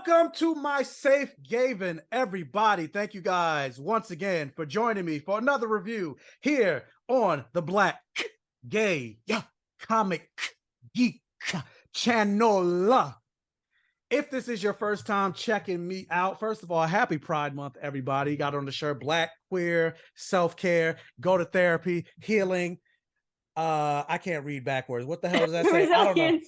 Welcome to my Safe Gayven, everybody. Thank you guys once again for joining me for another review here on the Black Gay Comic Geek channel. If this is your first time checking me out, first of all, happy Pride Month, everybody. Got on the shirt, Black, queer, self-care, go to therapy, healing. I can't read backwards. What the hell does that say? I don't know.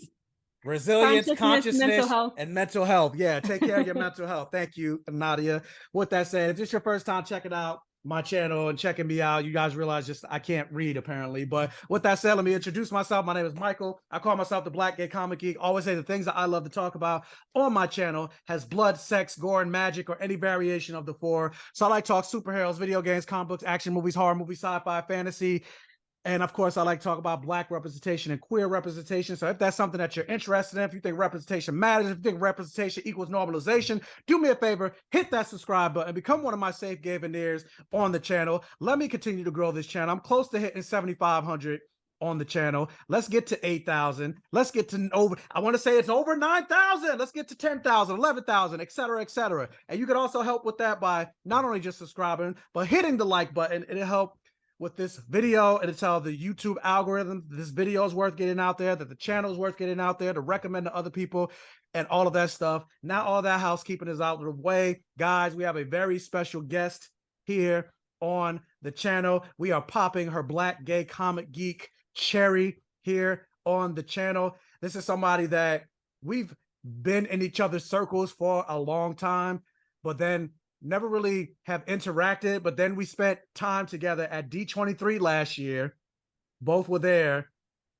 Resilience, consciousness, and mental health. Yeah, take care of your mental health. Thank you, Nadya. With that said, if this is your first time checking out my channel and checking me out, you guys realize just I can't read apparently. But with that said, let me introduce myself. My name is Michael. I call myself the Black Gay Comic Geek. Always say the things that I love to talk about on my channel has blood, sex, gore, and magic, or any variation of the four. So I like to talk superheroes, video games, comic books, action movies, horror movies, sci-fi, fantasy. And of course, I like to talk about Black representation and queer representation. So if that's something that you're interested in, if you think representation matters, if you think representation equals normalization, do me a favor, hit that subscribe button, become one of my Safe Gayveneers on the channel. Let me continue to grow this channel. I'm close to hitting 7,500 on the channel. Let's get to 8,000. Let's get to over, I want to say it's over 9,000. Let's get to 10,000, 11,000, etc., etc. And you can also help with that by not only just subscribing, but hitting the like button. It'll help with this video, and to tell the YouTube algorithm this video is worth getting out there, that the channel is worth getting out there, to recommend to other people, and all of that stuff. Now all that housekeeping is out of the way. Guys, we have a very special guest here on the channel. We are popping her Black Gay Comic Geek cherry here on the channel. This is somebody that we've been in each other's circles for a long time, but then never really have interacted, but then we spent time together at D23 last year. Both were there.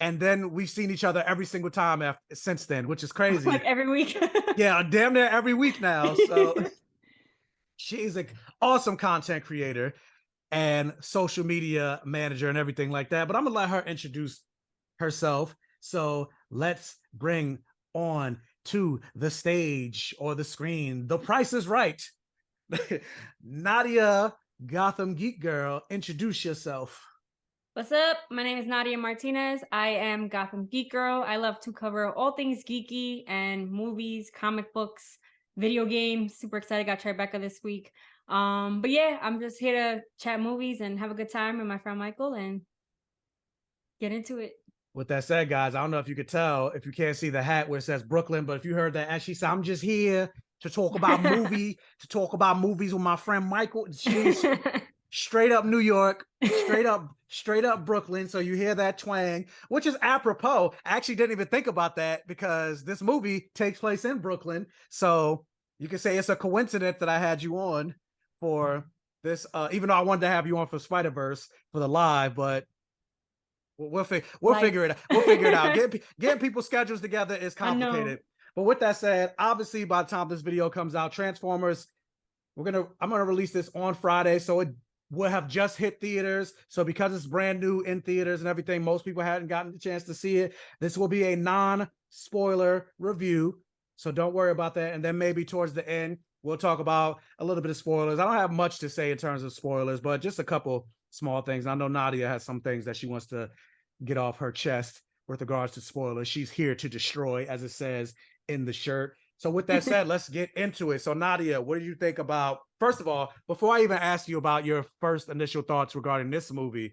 And then we've seen each other every single time since then, which is crazy. Like every week. Yeah, damn near every week now. So she's an awesome content creator and social media manager and everything like that. But I'm gonna let her introduce herself. So let's bring on to the stage or the screen, The Price is Right. Nadya, Gotham Geek Girl, introduce yourself. What's up? My name is Nadya Martinez. I am Gotham Geek Girl. I love to cover all things geeky and movies, comic books, video games. Super excited. Got Tribeca this week. But yeah, I'm just here to chat movies and have a good time with my friend Michael and get into it. With that said, guys, I don't know if you could tell, if you can't see the hat where it says Brooklyn, but if you heard that, as she said, I'm just here to talk about movies with my friend Michael. She's straight up New York, straight up Brooklyn. So you hear that twang, which is apropos. I actually didn't even think about that because this movie takes place in Brooklyn. So you can say it's a coincidence that I had you on for this, even though I wanted to have you on for Spider-Verse for the live, but we'll figure it out. We'll figure it out. Getting people's schedules together is complicated. But with that said, obviously by the time this video comes out, Transformers, I'm gonna release this on Friday, so it will have just hit theaters. So because it's brand new in theaters and everything, most people hadn't gotten the chance to see it. This will be a non-spoiler review, so don't worry about that. And then maybe towards the end, we'll talk about a little bit of spoilers. I don't have much to say in terms of spoilers, but just a couple small things. I know Nadya has some things that she wants to get off her chest with regards to spoilers. She's here to destroy, as it says in the shirt. So with that said, let's get into it. So Nadya, what did you think about, first of all, before I even ask you about your first initial thoughts regarding this movie,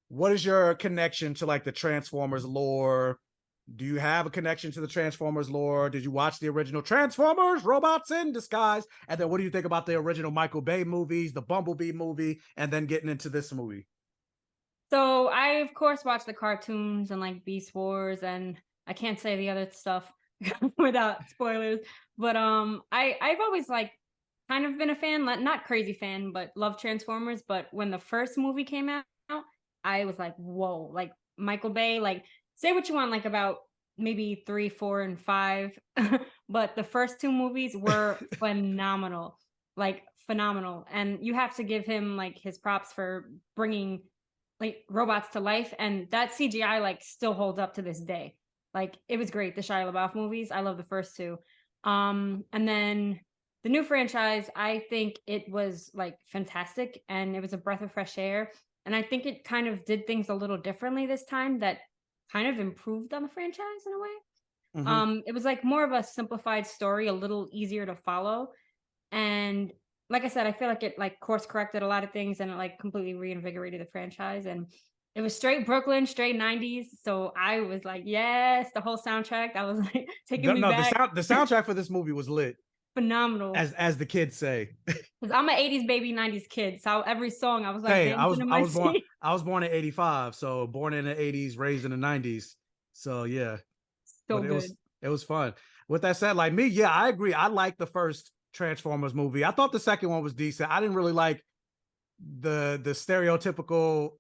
what is your connection to like the Transformers lore? Do you have a connection to the Transformers lore? Did you watch the original Transformers, Robots in Disguise? And then what do you think about the original Michael Bay movies, the Bumblebee movie, and then getting into this movie? So I, of course, watched the cartoons and like Beast Wars, and I can't say the other stuff without spoilers. But I've always like kind of been a fan, not crazy fan, but love Transformers. But when the first movie came out, I was like, whoa, like Michael Bay, like say what you want, like about maybe 3, 4, and 5, but the first two movies were phenomenal, like phenomenal. And you have to give him like his props for bringing like robots to life, and that CGI like still holds up to this day. Like it was great. The Shia LaBeouf movies, I love the first two. And then the new franchise, I think it was like fantastic, and it was a breath of fresh air. And I think it kind of did things a little differently this time that kind of improved on the franchise in a way. It was like more of a simplified story, a little easier to follow. And like I said, I feel like it like course corrected a lot of things and it like completely reinvigorated the franchise. And it was straight Brooklyn, straight 90s. So I was like, yes, the whole soundtrack. That was like taking me No, back. the soundtrack for this movie was lit, Phenomenal. as the kids say. Because I'm an 80s baby, 90s kid. So every song I was like Hey, dancing in my seat. I was born in 85, so born in the 80s, raised in the 90s. So yeah, So but good. it was fun. With that said, like me, yeah, I agree. I like the first Transformers movie. I thought the second one was decent. I didn't really like the stereotypical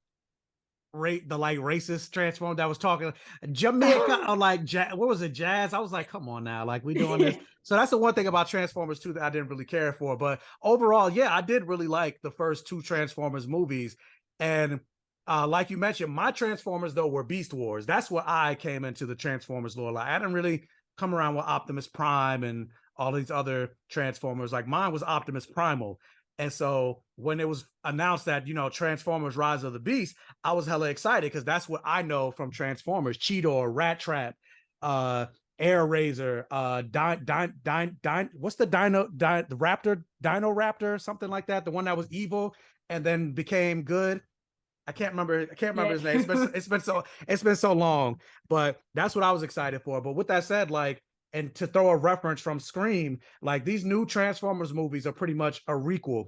the like racist Transformer that was talking Jamaica or like what was it, jazz? I was like, come on now, like we doing this. So that's the one thing about Transformers 2 that I didn't really care for. But overall, yeah, I did really like the first two Transformers movies. And like you mentioned, my Transformers though were Beast Wars. That's what I came into the Transformers lore. Like I didn't really come around with Optimus Prime and all these other Transformers. Like mine was Optimus Primal. And so when it was announced that, you know, Transformers Rise of the Beast, I was hella excited because that's what I know from Transformers: Cheetor, Rat Trap, Air Razor, what's the the Raptor, Dino Raptor, something like that, the one that was evil and then became good. I can't remember his name. It's been so long, but that's what I was excited for. But with that said, like, and to throw a reference from Scream, like these new Transformers movies are pretty much a requel.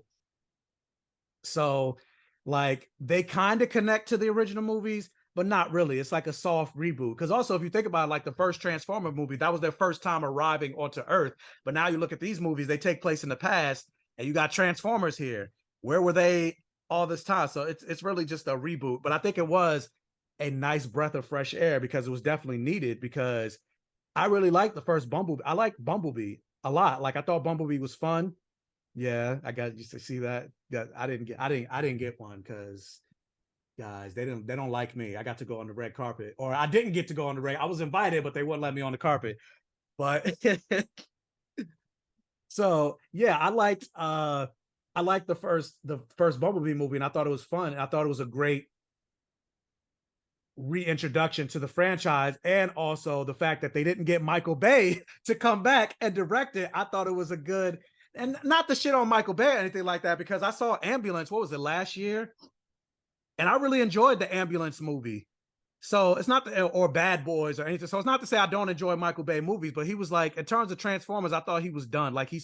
So, like, they kind of connect to the original movies, but not really. It's like a soft reboot. Because also, if you think about it, like the first Transformer movie, that was their first time arriving onto Earth. But now you look at these movies, they take place in the past, and you got Transformers here. Where were they all this time? So it's really just a reboot. But I think it was a nice breath of fresh air because it was definitely needed because I really liked the first Bumblebee. I liked Bumblebee a lot. Like I thought Bumblebee was fun. Yeah, I got you to see that. That I didn't get one because guys, they don't like me. I got to go on the red carpet. Or I didn't get to go on the red. I was invited, but they wouldn't let me on the carpet. But so yeah, I liked the first Bumblebee movie and I thought it was fun. I thought it was a great reintroduction to the franchise, and also the fact that they didn't get Michael Bay to come back and direct it. I thought it was a good, and not the shit on Michael Bay or anything like that, because I saw Ambulance, what was it, last year? And I really enjoyed the Ambulance movie. So it's not or Bad Boys or anything. So it's not to say I don't enjoy Michael Bay movies, but he was like, in terms of Transformers, I thought he was done. Like he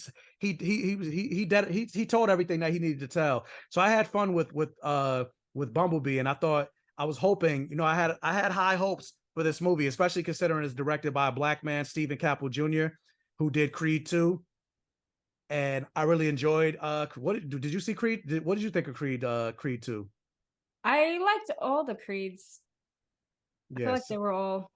told everything that he needed to tell. So I had fun with Bumblebee, and I thought, I was hoping, you know, I had high hopes for this movie, especially considering it's directed by a black man, Stephen Caple Jr., who did Creed 2. And I really enjoyed what did you see Creed? What did you think of Creed 2? I liked all the Creeds. I feel like Yes. they were all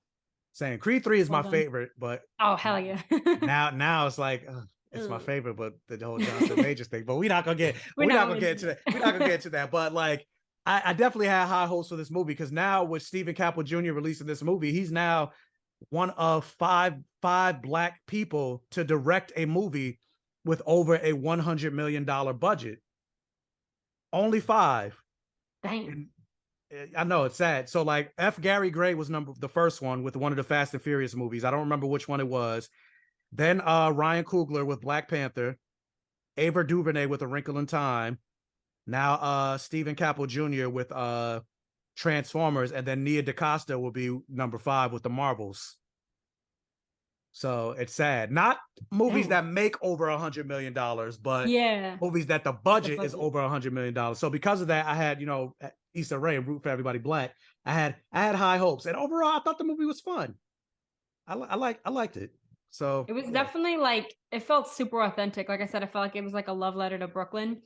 Saying Creed 3 is well my done. favorite, but Oh, hell yeah. now it's like it's my favorite, but the whole Jonathan Majors thing. But we're not gonna get into that. We're not gonna get into that. But like I definitely had high hopes for this movie because now with Stephen Caple Jr. releasing this movie, he's now one of five black people to direct a movie with over a $100 million budget. Only 5. Dang. And I know it's sad. So like F. Gary Gray was the first one with one of the Fast and Furious movies. I don't remember which one it was. Then Ryan Coogler with Black Panther, Ava DuVernay with A Wrinkle in Time. Now Stephen Caple Jr. with Transformers, and then Nia DaCosta will be number 5 with the Marvels. So it's sad. Not movies that make over $100 million, but movies that the budget is over $100 million. So because of that, I had, you know, Issa Rae and Root for Everybody Black. I had high hopes, and overall, I thought the movie was fun. I liked it. So it was definitely like, it felt super authentic. Like I said, I felt like it was like a love letter to Brooklyn.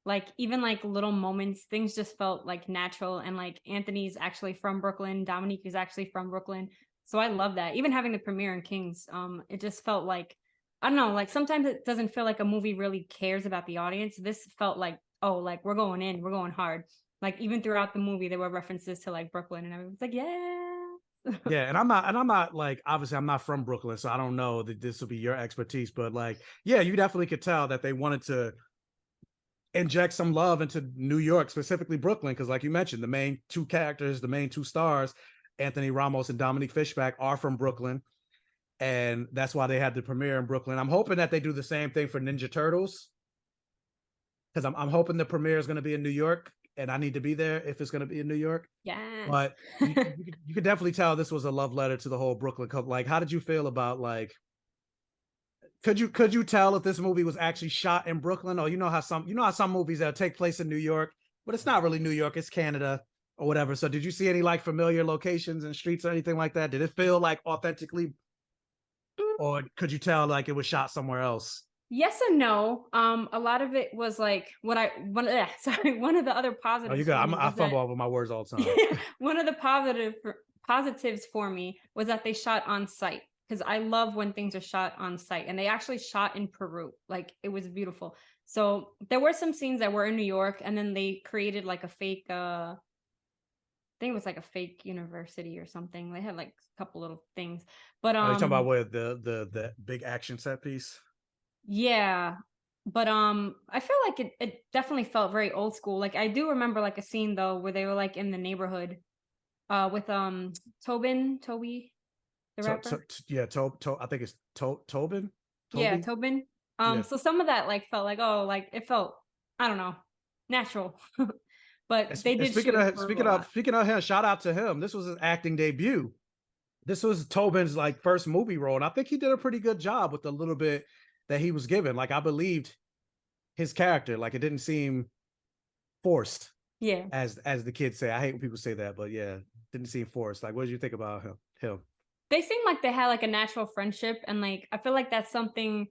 Like even like little moments, things just felt like natural. And like Anthony's actually from Brooklyn. Dominique is actually from Brooklyn. So I love that. Even having the premiere in Kings, it just felt like, I don't know, like sometimes it doesn't feel like a movie really cares about the audience. This felt like, oh, like we're going in, we're going hard. Like even throughout the movie, there were references to like Brooklyn, and everyone's like, yeah. Yeah, and I'm not like, obviously I'm not from Brooklyn, so I don't know that this will be your expertise, but like, yeah, you definitely could tell that they wanted to inject some love into New York, specifically Brooklyn, because like you mentioned, the main 2 characters, the main 2 stars, Anthony Ramos and Dominique Fishback, are from Brooklyn. and that's why they had the premiere in Brooklyn. I'm hoping that they do the same thing for Ninja Turtles, because I'm hoping the premiere is going to be in New York, and I need to be there if it's going to be in New York. Yeah. But you could definitely tell this was a love letter to the whole Brooklyn Cup. Like, how did you feel about, like, could you tell if this movie was actually shot in Brooklyn? Or you know how some movies that take place in New York, but it's not really New York, it's Canada or whatever. So did you see any like familiar locations and streets or anything like that? Did it feel like authentically, or could you tell like it was shot somewhere else? Yes and no. A lot of it was like one of the other Oh, you positives got. for me I was that fumble over my words all the time. one of the positives for me was that they shot on site, because I love when things are shot on site, and they actually shot in Peru. Like, it was beautiful. So there were some scenes that were in New York, and then they created like a fake I think it was like a fake university or something. They had like a couple little things. But Are you talking about where the big action set piece? yeah. But I feel like it definitely felt very old school. Like, I do remember like a scene though where they were like in the neighborhood with Toby, the rapper. Yeah, I think it's Tobin. Yeah, Toby. Tobin. Yeah. So some of that like felt like, oh, like it felt, I don't know, natural. But they And did shoot in Peru a lot. speaking of him, shout out to him. This was his acting debut. This was Tobin's like first movie role, and I think he did a pretty good job with the little bit that he was given. Like, I believed his character. Like, it didn't seem forced, Yeah. as the kids say. I hate when people say that, but yeah, didn't seem forced. Like, what did you think about him? They seemed like they had like a natural friendship, and like I feel like that's something,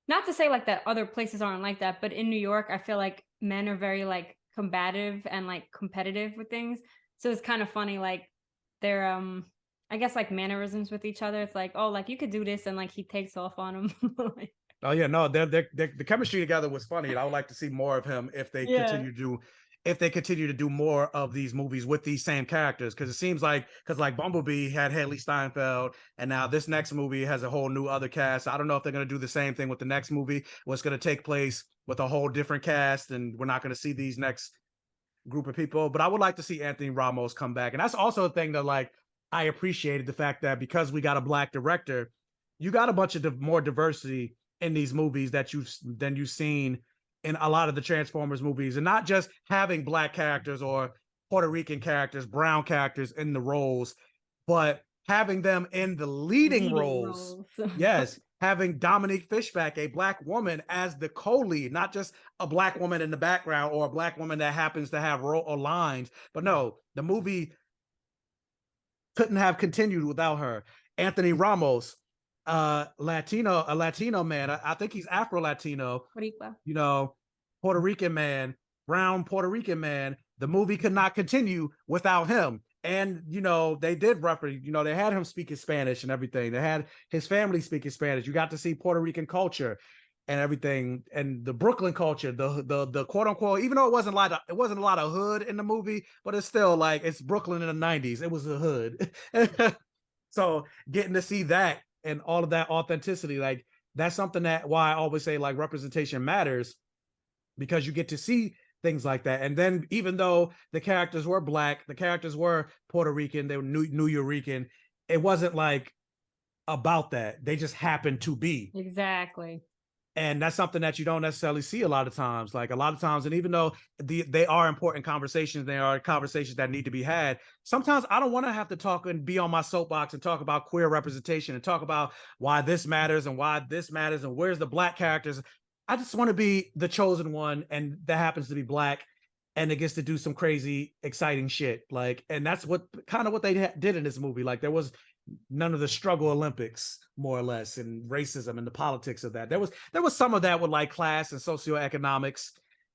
not to say like that other places aren't like that, but in New York, I feel like men are very like combative and like competitive with things. So it's kind of funny, like their I guess like mannerisms with each other. It's like, oh, like you could do this, and like he takes off on him. Like, Oh yeah, no, the chemistry together was funny, and I would like to see more of him if they yeah. continue to do more of these movies with these same characters. Because it seems like, like Bumblebee had Haley Steinfeld, and now this next movie has a whole new other cast. I don't know if they're going to do the same thing with the next movie, what's going to take place with a whole different cast, and we're not going to see these next group of people. But I would like to see Anthony Ramos come back, and that's also a thing that, like, I appreciated the fact that because we got a Black director, you got a bunch of more diversity in these movies that you've seen in a lot of the Transformers movies, and not just having Black characters or Puerto Rican characters, brown characters in the roles, but having them in the leading roles. Yes, having Dominique Fishback, a Black woman, as the co-lead, not just a Black woman in the background or a Black woman that happens to have role or lines, but no, the movie couldn't have continued without her. Anthony Ramos, a Latino man. I think he's Afro-Latino, you know, Puerto Rican man, brown Puerto Rican man. The movie could not continue without him. And, they did reference, they had him speaking Spanish and everything. They had his family speaking Spanish. You got to see Puerto Rican culture and everything, and the Brooklyn culture, the quote unquote, even though it wasn't a lot of hood in the movie, but it's still like, it's Brooklyn in the 90s. It was a hood. So getting to see that and all of that authenticity, like, that's something that why I always say, like, representation matters, because you get to see things like that. And then even though the characters were Black, the characters were Puerto Rican, they were New Yorican, it wasn't like about that. They just happened to be. Exactly. And that's something that you don't necessarily see a lot of times. Like, a lot of times, and even though they are important conversations, they are conversations that need to be had, sometimes I don't want to have to talk and be on my soapbox and talk about queer representation and talk about why this matters and why this matters and where's the Black characters. I just want to be the chosen one, and that happens to be Black, and it gets to do some crazy, exciting shit. Like, and that's what they did in this movie. Like, there was none of the struggle Olympics, more or less, and racism and the politics of that. There was some of that with like class and socioeconomics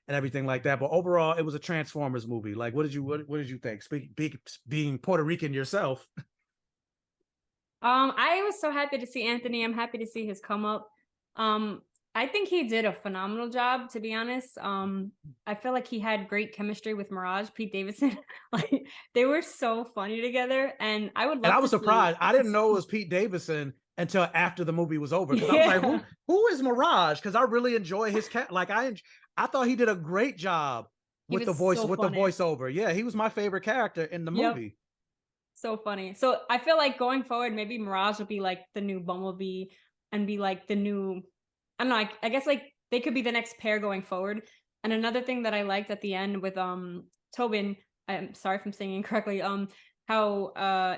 and everything like that. But overall, it was a Transformers movie. Like, what did you think? Being Puerto Rican yourself. I was so happy to see Anthony. I'm happy to see his come up. I think he did a phenomenal job, to be honest. I feel like he had great chemistry with Mirage, Pete Davidson. Like, they were so funny together, and I would love. And I was surprised. I didn't know it was Pete Davidson until after the movie was over, because I was like, who is Mirage? Because I really enjoy his like, I thought he did a great job with the voice, with the voiceover. Yeah, he was my favorite character in the movie. So funny. So I feel like going forward, maybe Mirage will be like the new Bumblebee and be like the new, I don't know, I guess like they could be the next pair going forward. And another thing that I liked at the end with Tobin, I'm sorry if I'm saying it incorrectly, how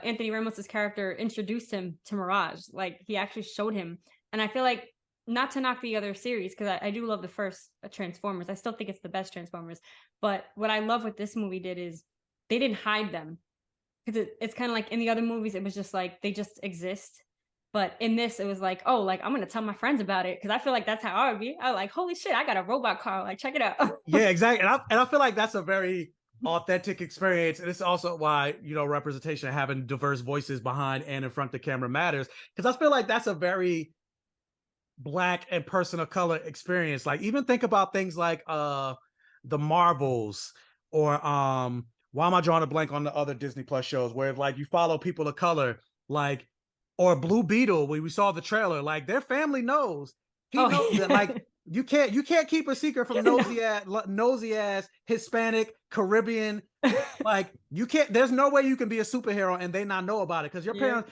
Anthony Ramos's character introduced him to Mirage. Like he actually showed him. And I feel like, not to knock the other series, because I do love the first Transformers. I still think it's the best Transformers. But what I love what this movie did is they didn't hide them. Because it's kind of like in the other movies, it was just like they just exist. But in this, it was like, oh, like I'm gonna tell my friends about it, because I feel like that's how I would be. I was like, holy shit, I got a robot car. Like, check it out. Yeah, exactly. And I feel like that's a very authentic experience. And it's also why, representation, having diverse voices behind and in front of the camera matters. Because I feel like that's a very Black and person of color experience. Like, even think about things like the Marvels, or why am I drawing a blank on the other Disney Plus shows where like you follow people of color, like, or Blue Beetle, where we saw the trailer, like their family knows. He Oh, knows that, like, you can't keep a secret from no. nosy ass Hispanic Caribbean. Like, you can't, there's no way you can be a superhero and they not know about it, because your parents,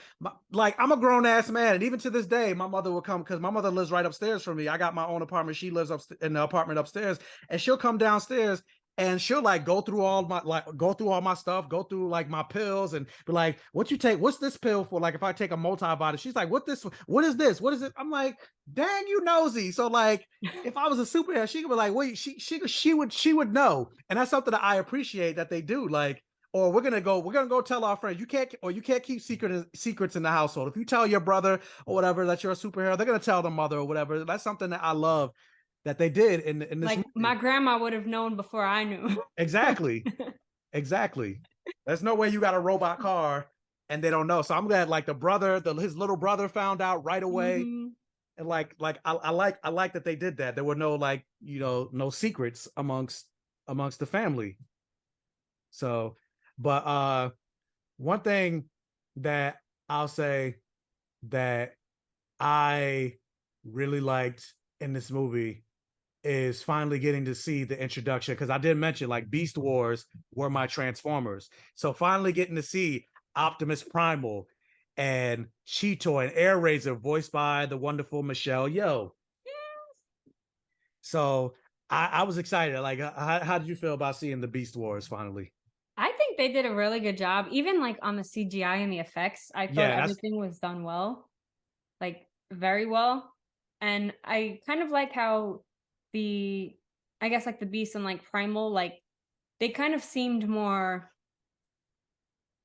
like, I'm a grown ass man, and even to this day my mother will come, because my mother lives right upstairs from me. I got my own apartment, she lives in the apartment upstairs, and she'll come downstairs and she'll like go through all my stuff, go through like my pills, and be like, what you take, what's this pill for? Like, if I take a multivitamin, she's like, what is this? I'm like, dang, you nosy. So like, if I was a superhero, she could be like, wait, she would know. And that's something that I appreciate that they do. Like, or we're gonna go tell our friends, you can't keep secrets in the household. If you tell your brother or whatever that you're a superhero, they're gonna tell the mother or whatever. That's something that I love that they did in this Like movie. my grandma would have known before I knew. Exactly. There's no way you got a robot car and they don't know. So I'm glad, like, his little brother found out right away. Mm-hmm. And I like that they did that. There were no, like, no secrets amongst the family. So, but one thing that I'll say that I really liked in this movie is finally getting to see the introduction, because I did mention, like, Beast Wars were my Transformers. So finally getting to see Optimus Primal and Cheetor and Air Razor, voiced by the wonderful Michelle Yeoh. So I was excited. Like, how did you feel about seeing the Beast Wars finally? I think they did a really good job, even like on the CGI and the effects. I thought Yeah, everything was done well, like very well. And I kind of like how I guess like the Beast and like Primal, like they kind of seemed more,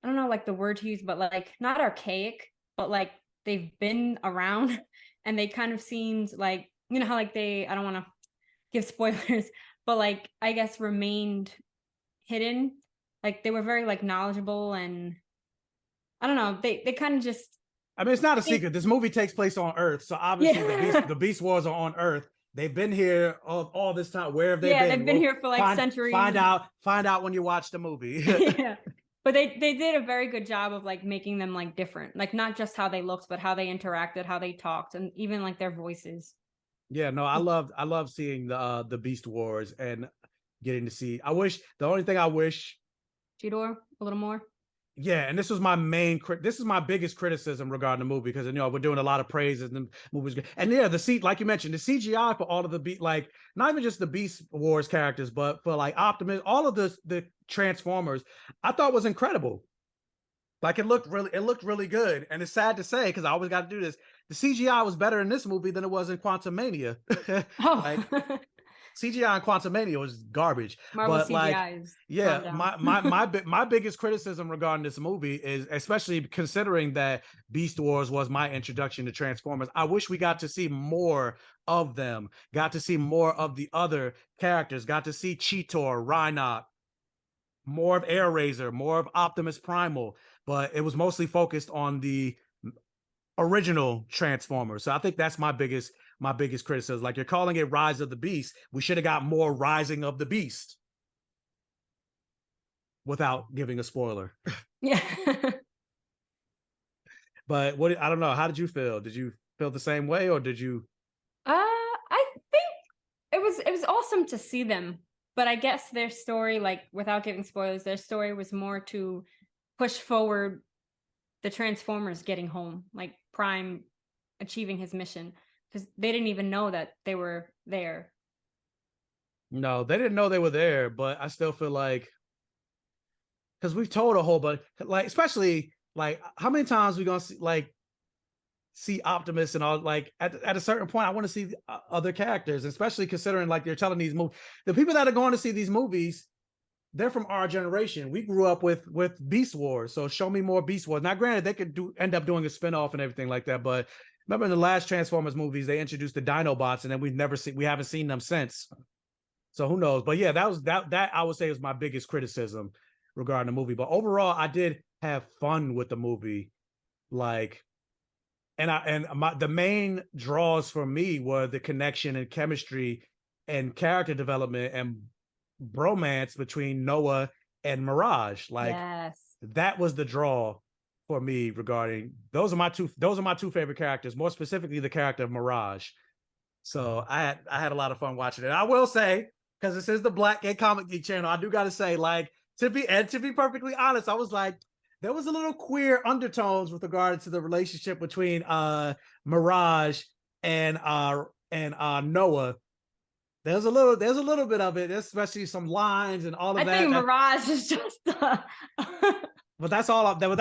I don't know like the word to use, but like not archaic, but like they've been around and they kind of seemed like, how like I don't want to give spoilers, but like I guess remained hidden. Like they were very like knowledgeable, and I don't know, they kind of just, I mean, it's not a secret. This movie takes place on Earth, so obviously the Beast Wars are on Earth. They've been here all this time. Where have they been? they've been here for like centuries. Find out when you watch the movie. Yeah. But they did a very good job of like making them like different, like not just how they looked, but how they interacted, how they talked, and even like their voices. Yeah, no, I love seeing the Beast Wars and getting to see. The only thing I wish, Cheetor a little more. yeah, and this is my biggest criticism regarding the movie, because we're doing a lot of praises and the movie's good. And yeah, like you mentioned, the CGI for all of like, not even just the Beast Wars characters, but for like Optimus, all of the Transformers, I thought was incredible. Like, it looked really good. And it's sad to say, because I always got to do this, the CGI was better in this movie than it was in Quantumania. Oh. Like, CGI in Quantumania was garbage. Marvel But like, CGI is yeah, my biggest criticism regarding this movie is, especially considering that Beast Wars was my introduction to Transformers, I wish we got to see more of them, got to see more of the other characters, got to see Cheetor, Rhinoc, more of Air Razor, more of Optimus Primal, but it was mostly focused on the original Transformers. So I think that's my biggest criticism. Like, you're calling it Rise of the Beast, we should have got more Rising of the Beast, without giving a spoiler. Yeah. But I don't know, how did you feel? Did you feel the same way, or did you? I think it was awesome to see them, but I guess their story, like without giving spoilers, their story was more to push forward the Transformers getting home, like Prime achieving his mission, because they didn't even know that they were there. No, they didn't know they were there, but I still feel like, because we've told a whole bunch, like, especially like how many times we gonna see Optimus and all, like at a certain point I want to see other characters, especially considering like they're telling these movies, the people that are going to see these movies, they're from our generation. We grew up with Beast Wars, so show me more Beast Wars. Now granted, they could end up doing a spinoff and everything like that, but remember in the last Transformers movies they introduced the Dinobots, and then we haven't seen them since. So who knows? But yeah, that I would say was my biggest criticism regarding the movie. But overall, I did have fun with the movie. Like, the main draws for me were the connection and chemistry and character development and bromance between Noah and Mirage. Like, Yes. that was the draw for me regarding those are my two favorite characters, more specifically the character of Mirage. So I had a lot of fun watching it. I will say, because this is the Black Gay Comic Geek channel, I do got to say, like, to be perfectly honest, I was like, there was a little queer undertones with regard to the relationship between Mirage and Noah. There's a little bit of it, especially some lines and all of that. I think Mirage is just but that's all I'm gonna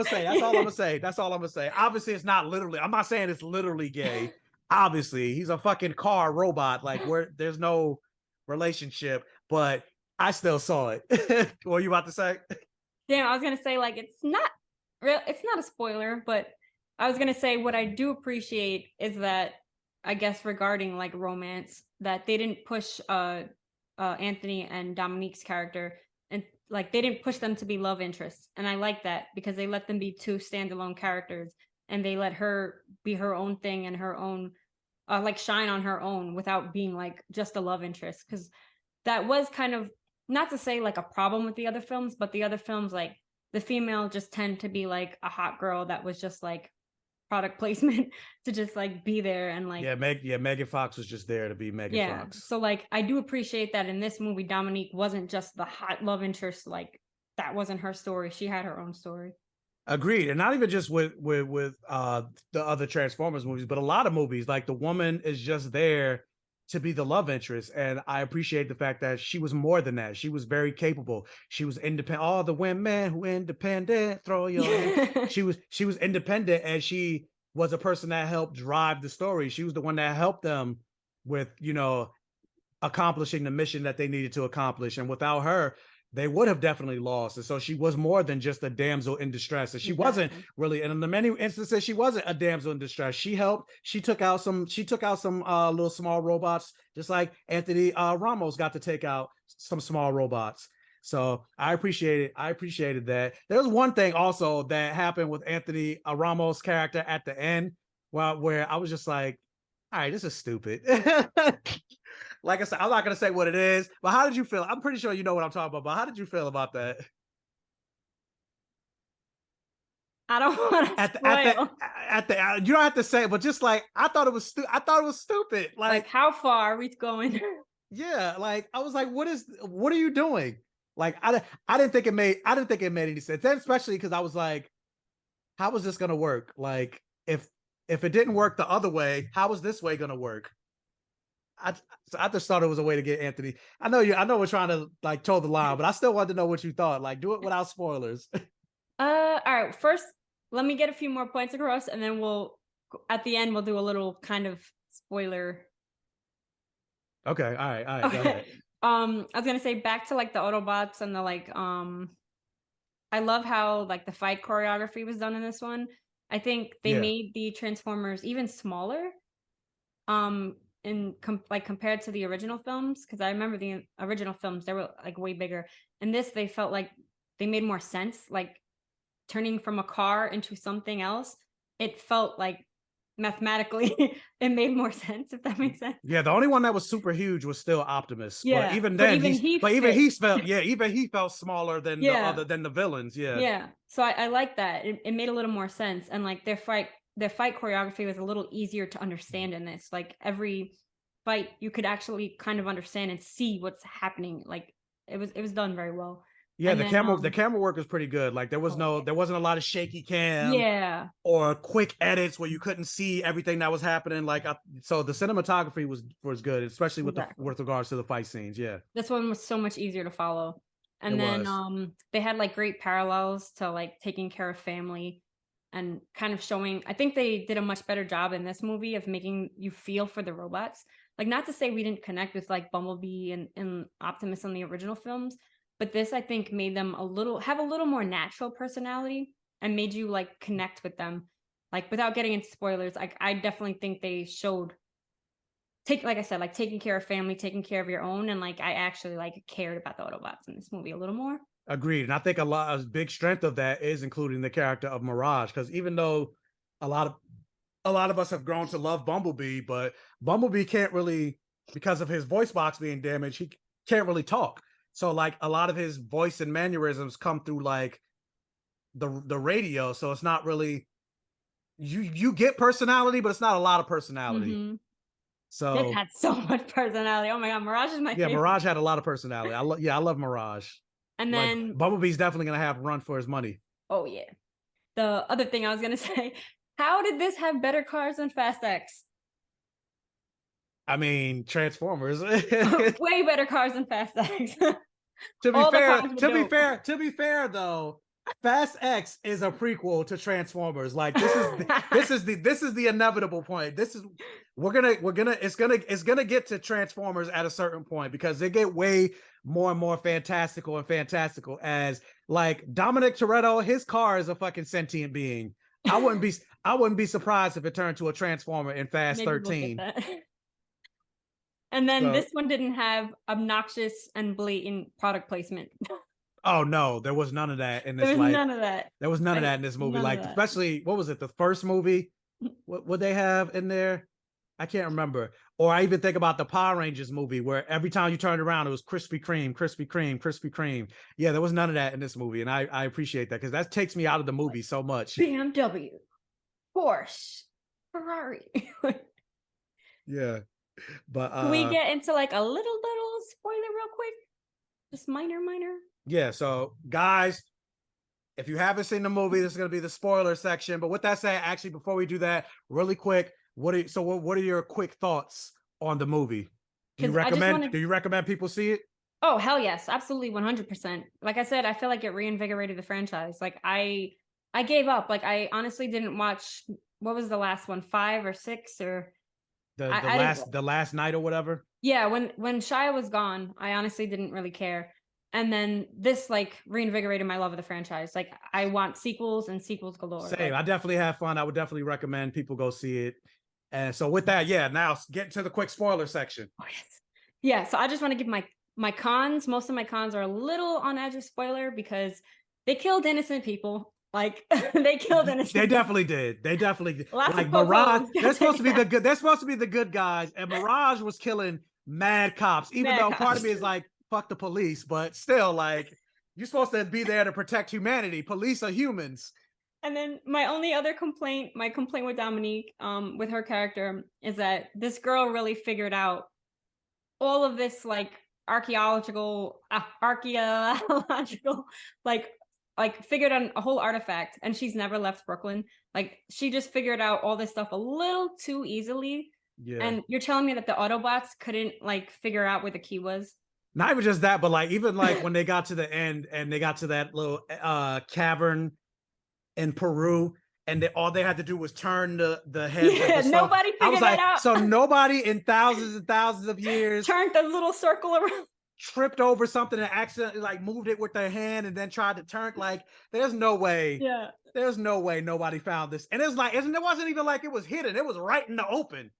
say. That's all I'm gonna say. Obviously, it's not literally. I'm not saying it's literally gay. Obviously, he's a fucking car robot. Like, there's no relationship, but I still saw it. What were you about to say? Damn, I was gonna say, like, it's not a spoiler, but I was gonna say what I do appreciate is that, I guess, regarding like romance, that they didn't push Anthony and Dominique's character, and like they didn't push them to be love interests. And I like that, because they let them be two standalone characters, and they let her be her own thing and her own like shine on her own without being like just a love interest. Because that was kind of, not to say like a problem with the other films, but the other films, like, the female just tend to be like a hot girl that was just like product placement to just like be there and like, Megan Fox was just there to be Megan Fox. So like I do appreciate that in this movie Dominique wasn't just the hot love interest. Like, that wasn't her story. She had her own story. Agreed. And not even just with the other Transformers movies, but a lot of movies, like the woman is just there to be the love interest. And I appreciate the fact that she was more than that. She was very capable. She was independent. All the women who independent, throw your hand. She was independent, and she was a person that helped drive the story. She was the one that helped them with, accomplishing the mission that they needed to accomplish. And without her, they would have definitely lost. And so she was more than just a damsel in distress. And she wasn't really, and in the many instances, she wasn't a damsel in distress. She helped. She took out some little small robots, just like Anthony Ramos got to take out some small robots. So I appreciated that. There's one thing also that happened with Anthony Ramos' character at the end, where I was just like, all right, this is stupid. Like I said, I'm not gonna say what it is, but how did you feel? I'm pretty sure you know what I'm talking about, but how did you feel about that? I don't want to spoil. You don't have to say it, but just like I thought it was stupid. Like, how far are we going? Yeah, like I was like, what are you doing? Like I didn't think it made any sense. Then especially because I was like, how was this gonna work? Like if it didn't work the other way, how was this way gonna work? I just thought it was a way to get Anthony. I know we're trying to like toe the line, but I still wanted to know what you thought. Like, do it without spoilers. All right. First, let me get a few more points across, and then at the end we'll do a little kind of spoiler. Okay. All right. Okay. Go ahead. I was gonna say, back to like the Autobots and the like. I love how like the fight choreography was done in this one. I think they made the Transformers even smaller. Compared to the original films, because I remember the original films, they were like way bigger. In this, they felt like they made more sense, like turning from a car into something else. It felt like mathematically it made more sense, if that makes sense. Yeah, the only one that was super huge was still Optimus. Yeah, but even then, he felt smaller than the villains. Yeah. So I like that. It made a little more sense, and like their fight choreography was a little easier to understand in this. Like every fight you could actually kind of understand and see what's happening. Like it was done very well. Yeah, And the then camera work was pretty good. Like there wasn't a lot of shaky cam yeah, or quick edits where you couldn't see everything that was happening. Like so the cinematography was good, especially with exactly. with regards to the fight scenes. Yeah, This one was so much easier to follow. it And then was. they had like great parallels to like taking care of family and kind of showing. I think they did a much better job in this movie of making you feel for the robots. Like not to say we didn't connect with like Bumblebee and Optimus in the original films, but this I think made them have a little more natural personality and made you like connect with them. Like without getting into spoilers, like I definitely think they showed like I said, like taking care of family, taking care of your own, and like I actually like cared about the Autobots in this movie a little more. Agreed. And I think a big strength of that is including the character of Mirage, because even though a lot of us have grown to love Bumblebee, but Bumblebee can't really, because of his voice box being damaged, he can't really talk. So like a lot of his voice and mannerisms come through like the radio. So it's not really you get personality, but it's not a lot of personality. Mm-hmm. This So had so much personality. Oh my god, Mirage is my yeah, favorite. Mirage had a lot of personality. I love Mirage. And Like then, Bumblebee's definitely gonna have run for his money. oh yeah, the other thing I was gonna say, how did this have better cars than Fast X? I mean, Transformers. Way better cars than Fast X. To be All the fair, cars were dope. to be fair though, Fast X is a prequel to Transformers. Like this is the inevitable point. This is it's gonna get to Transformers at a certain point because they get way more and more fantastical as like Dominic Toretto, his car is a fucking sentient being. I wouldn't be surprised if it turned to a Transformer in Fast Maybe we'll get 13. that. And then So this one didn't have obnoxious and blatant product placement. oh no, there was none of that in There this was light. none of that. There was none of Like, that in this movie. none of Like, that. especially what was it? The first movie? What would they have in there? I can't remember. Or I even think about the Power Rangers movie where every time you turned around, it was Krispy Kreme, Krispy Kreme, Krispy Kreme. Yeah, there was none of that in this movie. And I appreciate that because that takes me out of the movie so much. BMW, Porsche, Ferrari. Yeah. But Can we get into like a little spoiler real quick? Just minor. yeah, so guys, if you haven't seen the movie, this is going to be the spoiler section. But with that said, actually, before we do that, really quick, what are your quick thoughts on the movie? Do you recommend people see it? Oh, hell yes, absolutely 100%. Like I said, I feel like it reinvigorated the franchise. Like I gave up. Like I honestly didn't watch, what was the last one? 5 or 6 or the last night or whatever. Yeah, when Shia was gone, I honestly didn't really care. And then this like reinvigorated my love of the franchise. Like I want sequels and sequels galore. Same. Like, I definitely have fun. I would definitely recommend people go see it. And so with that, yeah, now get to the quick spoiler section. oh yes. Yeah, so I just want to give my cons. Most of my cons are a little on edge of spoiler because they killed innocent people. Like they killed innocent. They definitely did. They definitely did. Lots like of Mirage. They're supposed to be the good. good. They're supposed to be the good guys, and Mirage was killing mad cops. Even though part of me is like, fuck the police, but still, like, you're supposed to be there to protect humanity. Police are humans. And then my only other complaint, my complaint with Dominique, with her character, is that this girl really figured out all of this like archaeological, like figured out a whole artifact, and she's never left Brooklyn. Like she just figured out all this stuff a little too easily. Yeah. And you're telling me that the Autobots couldn't like figure out where the key was? Not even just that, but like even like when they got to the end and they got to that little cavern in Peru, and all they had to do was turn the head. Yeah, nobody figured that out. So nobody in thousands and thousands of years turned the little circle around, tripped over something and accidentally like moved it with their hand and then tried to turn. Like, there's no way. Yeah, there's no way nobody found this. And it's like, it wasn't even like it was hidden. It was right in the open.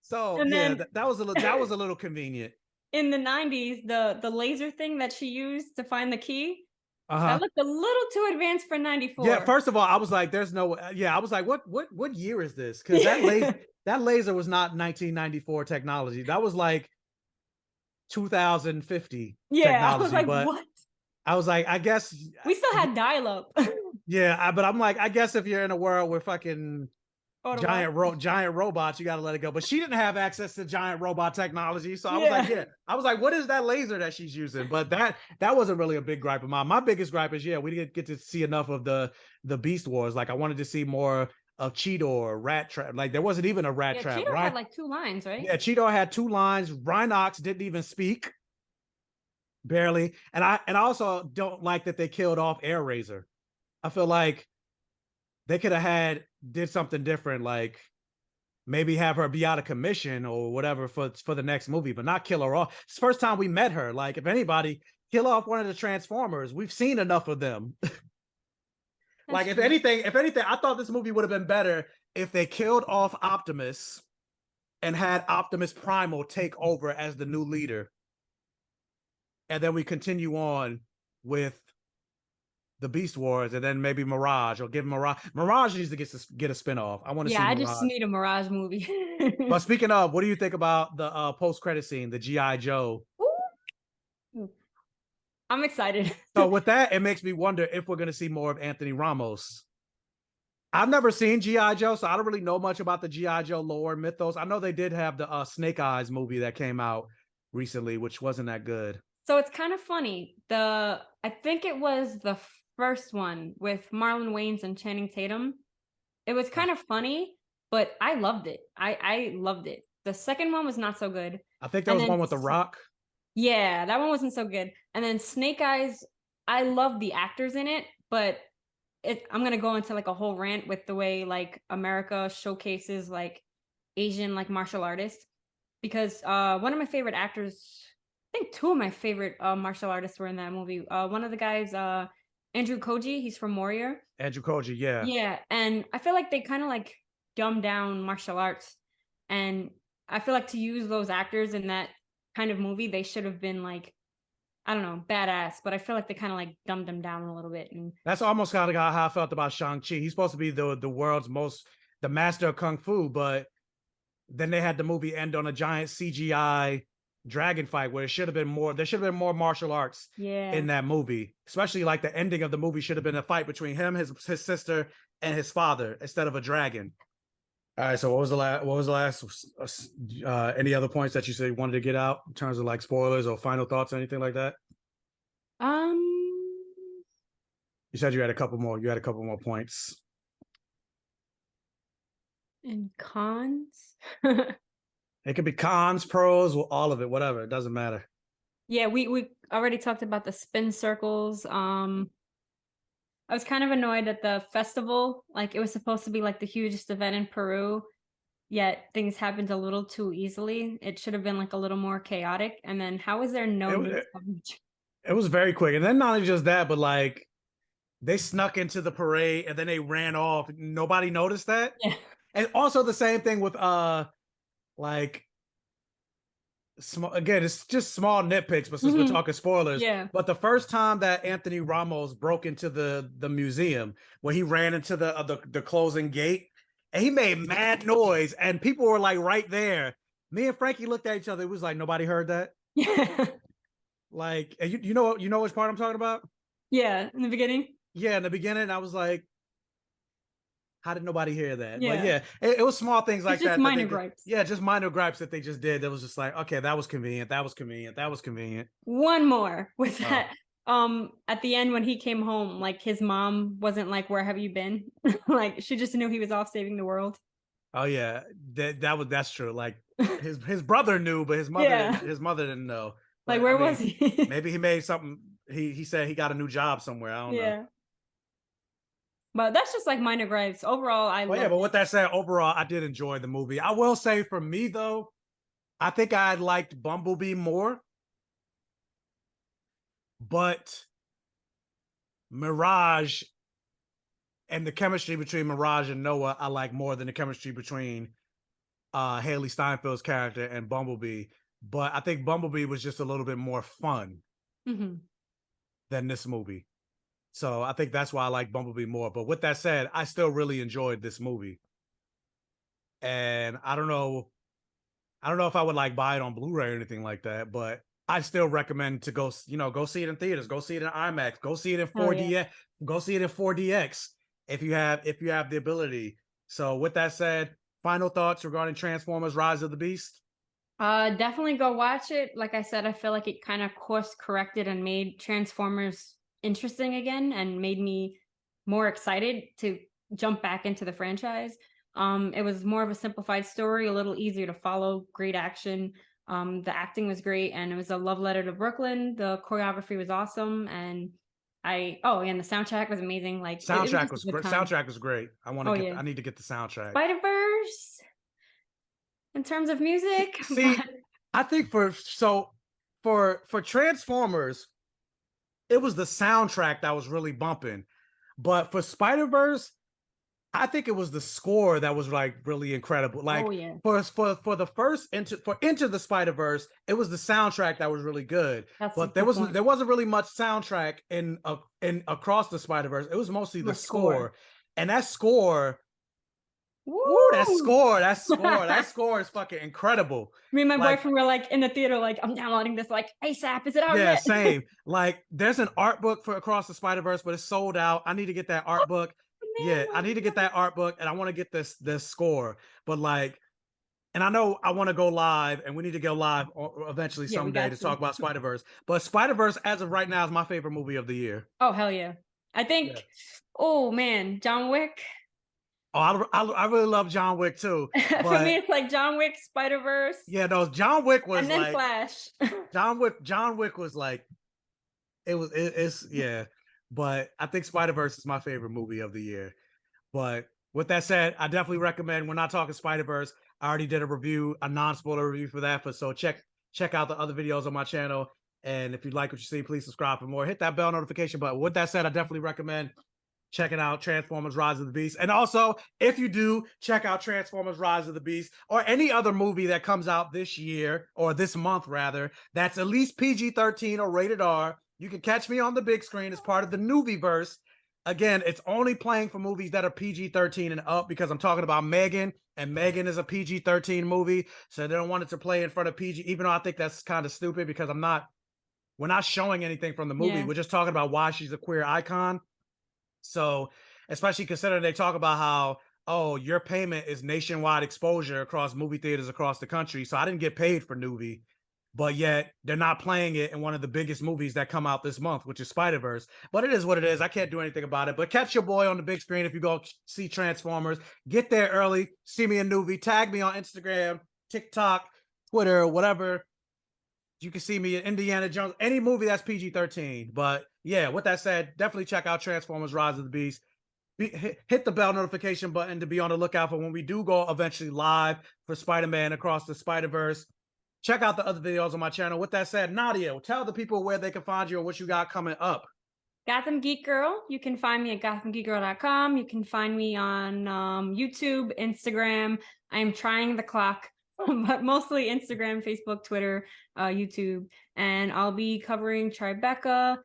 So and yeah, that was a little convenient. In the 90s, the laser thing that she used to find the key, that looked a little too advanced for 94. Yeah, first of all, I was like, there's no, yeah, I was like, what year is this? Because that laser was not 1994 technology. That was like 2050 technology. I was like, but what? I was like, I guess we still had dial-up. Yeah, but I'm like, I guess if you're in a world where fucking giant robots, you got to let it go. But she didn't have access to giant robot technology, so I was like, what is that laser that she's using? But that wasn't really a big gripe of mine. My biggest gripe is we didn't get to see enough of the Beast Wars. Like I wanted to see more of Cheetor, Rat Trap. Like there wasn't even a Rat Trap. Cheetor had like 2 lines, right? Yeah, Cheetor had 2 lines. Rhinox didn't even speak, barely. And I also don't like that they killed off Air Razor. I feel like they could have did something different, like maybe have her be out of commission or whatever for the next movie, but not kill her off. It's the first time we met her. Like, if anybody, kill off one of the Transformers. We've seen enough of them. Like, if anything, I thought this movie would have been better if they killed off Optimus and had Optimus Primal take over as the new leader. And then we continue on with the Beast Wars, and then maybe Mirage, or give Mirage. Mirage needs to get a spinoff. I want to see Mirage. I just need a Mirage movie. But speaking of, what do you think about the post-credit scene, the G.I. Joe? Ooh. I'm excited. So with that, it makes me wonder if we're going to see more of Anthony Ramos. I've never seen G.I. Joe, so I don't really know much about the G.I. Joe lore mythos. I know they did have the Snake Eyes movie that came out recently, which wasn't that good. So it's kind of funny. I think it was the first one with Marlon Wayans and Channing Tatum. It was kind of funny, but I loved it. I loved it. The second one was not so good. I think there was one with The Rock. Yeah, that one wasn't so good. And then Snake Eyes, I love the actors in it, but I'm gonna go into like a whole rant with the way like America showcases like Asian like martial artists, because one of my favorite actors, I think 2 of my favorite martial artists were in that movie. One of the guys, Andrew Koji, he's from Warrior. Andrew Koji, yeah. Yeah, and I feel like they kind of like dumb down martial arts, and I feel like to use those actors in that kind of movie, they should have been like, I don't know, badass, but I feel like they kind of like dumbed them down a little bit. And that's almost kind of how I felt about Shang-Chi. He's supposed to be the world's the master of Kung Fu, but then they had the movie end on a giant CGI dragon fight where there should have been more martial arts in that movie. Especially like the ending of the movie should have been a fight between him, his sister, and his father instead of a dragon. All right, so what was the last any other points that you said you wanted to get out in terms of like spoilers or final thoughts or anything like that? You said you had a couple more points. And cons? It could be cons, pros, all of it, whatever. It doesn't matter. Yeah, we already talked about the spin circles. I was kind of annoyed at the festival. Like, it was supposed to be like the hugest event in Peru, yet things happened a little too easily. It should have been like a little more chaotic. And then how is there no news coverage? It was very quick. And then not only just that, but like they snuck into the parade and then they ran off. Nobody noticed that. Yeah. And also the same thing with like small, again, it's just small nitpicks, but since we're talking spoilers, but the first time that Anthony Ramos broke into the museum, where he ran into the closing gate and he made mad noise and people were like right there. Me and Frankie looked at each other. It was like nobody heard that. Yeah. Like, you know which part I'm talking about? Yeah, in the beginning. Yeah, in the beginning, I was like, how did nobody hear that? Yeah. But yeah, it was small things like that. Minor gripes. Yeah, just minor gripes that they just did. That was just like, okay, that was convenient. That was convenient. One more was that at the end when he came home, like his mom wasn't like, "Where have you been?" Like she just knew he was off saving the world. Oh yeah, that's true. Like his brother knew, but his mother didn't know. But, like where was he? Maybe he made something. He said he got a new job somewhere. I don't know. But that's just like minor gripes. Overall, but with that said, overall, I did enjoy the movie. I will say for me though, I think I liked Bumblebee more. But Mirage and the chemistry between Mirage and Noah, I like more than the chemistry between Haley Steinfeld's character and Bumblebee. But I think Bumblebee was just a little bit more fun than this movie. So I think that's why I like Bumblebee more. But with that said, I still really enjoyed this movie. And I don't know if I would like buy it on Blu-ray or anything like that, but I still recommend to go see it in theaters, go see it in IMAX, go see it in 4DX, go see it in 4DX if you have the ability. So with that said, final thoughts regarding Transformers: Rise of the Beast. Definitely go watch it. Like I said, I feel like it kind of course corrected and made Transformers interesting again and made me more excited to jump back into the franchise. It was more of a simplified story, a little easier to follow, great action. The acting was great, and it was a love letter to Brooklyn. The choreography was awesome, and and the soundtrack was amazing. Like it was Soundtrack just a was good great. time. Soundtrack was great. I want to Oh get. yeah, I need to get the soundtrack. Spider-Verse in terms of music, See, I think for Transformers, it was the soundtrack that was really bumping. But for Spider-Verse, I think it was the score that was like really incredible. Like oh yeah, for the first Into the Spider-Verse, it was the soundtrack that was really good. that's a But good point. there wasn't really much soundtrack in Across the Spider-Verse. It was mostly the The score. score. And that score, ooh, Woo! that score is fucking incredible. Me and my Like, boyfriend were like in the theater, like, I'm downloading this like ASAP. Is it out yeah, yet? same. Like, there's an art book for Across the Spider-Verse, but it's sold out. I need to get that art book. Yeah, I need to get that art book, and I want to get this score. But like, and I know I want to go live, and we need to go live eventually Yeah, we someday got to to. talk about Spider-Verse. But Spider-Verse, as of right now, is my favorite movie of the year. Oh hell yeah! I Yeah. think. Oh man, John Wick. Oh, I really love John Wick too, For me, but it's like John Wick, Spider Verse, yeah, no, John Wick was and then like Flash. John Wick was like it's yeah. But I think Spider-Verse is my favorite movie of the year. But with that said, I definitely recommend. We're not talking Spider-Verse. I already did a review, a non-spoiler review for that. So check out the other videos on my channel. And if you like what you see, please subscribe for more. Hit that bell notification button. With that said, I definitely recommend checking out Transformers: Rise of the Beast. And also, if you do, check out Transformers: Rise of the Beast or any other movie that comes out this year or this month rather that's at least PG-13 or rated R. You can catch me on the big screen as part of the Newbieverse. Again, it's only playing for movies that are PG-13 and up because I'm talking about Megan, and Megan is a PG-13 movie, so they don't want it to play in front of PG, even though I think that's kind of stupid because we're not showing anything from the movie. Yeah. We're just talking about why she's a queer icon. So, especially considering they talk about how, oh, your payment is nationwide exposure across movie theaters across the country. So I didn't get paid for Newbie, but yet they're not playing it in one of the biggest movies that come out this month, which is Spider-Verse. But it is what it is. I can't do anything about it. But catch your boy on the big screen if you go see Transformers. Get there early. See me in Newbie. Tag me on Instagram, TikTok, Twitter, whatever. You can see me in Indiana Jones, any movie that's PG-13. But yeah, with that said, definitely check out Transformers: Rise of the Beast. Hit the bell notification button to be on the lookout for when we do go eventually live for Spider-Man Across the Spider-Verse. Check out the other videos on my channel. With that said, Nadya, tell the people where they can find you and what you got coming up. Gotham Geek Girl. You can find me at gothamgeekgirl.com. You can find me on YouTube, Instagram. I am trying the clock, but mostly Instagram, Facebook, Twitter, YouTube. And I'll be covering Tribeca.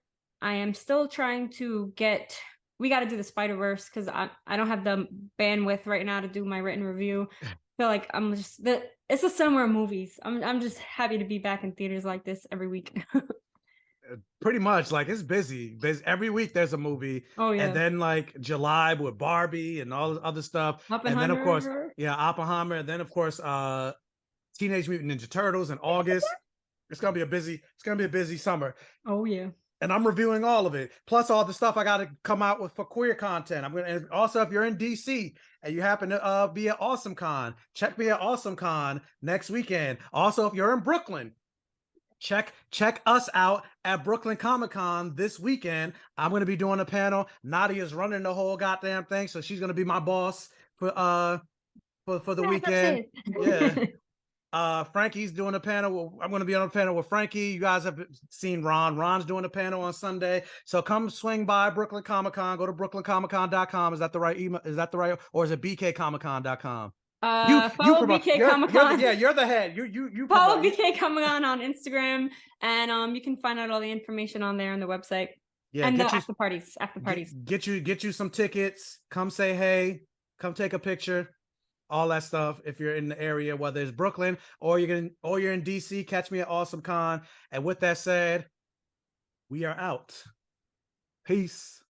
I am still trying to get. We got to do the Spider-Verse because I don't have the bandwidth right now to do my written review. I feel like I'm just it's the summer of movies. I'm just happy to be back in theaters like this every week. Pretty much, like, it's busy. Every week there's a movie. Oh yeah. And then like July with Barbie and all this other stuff. And then of course, Oppenheimer. yeah, Oppenheimer. And then of course, Teenage Mutant Ninja Turtles in August. It's gonna be a busy summer. Oh yeah. And I'm reviewing all of it, plus all the stuff I got to come out with for queer content. I'm gonna, and also, if you're in DC and you happen to be at Awesome Con, check me at Awesome Con next weekend. Also, if you're in Brooklyn, check us out at Brooklyn Comic Con this weekend. I'm gonna be doing a panel. Nadia's running the whole goddamn thing, so she's gonna be my boss for the weekend. Yeah. Frankie's doing a panel. I'm going to be on a panel with Frankie. You guys have seen Ron. Ron's doing a panel on Sunday. So come swing by Brooklyn Comic Con. Go to brooklyncomiccon.com. Is that the right email? Is that the right, or is it bkcomiccon.com? You Follow promote. BK Comic Con. Yeah, you're the head. You follow promote. BK Comic Con on Instagram, and you can find out all the information on there on the website. Yeah, and the after parties. Get you some tickets. Come say hey. Come take a picture. All that stuff. If you're in the area, whether it's Brooklyn or you're in DC, catch me at Awesome Con. And with that said, we are out. Peace.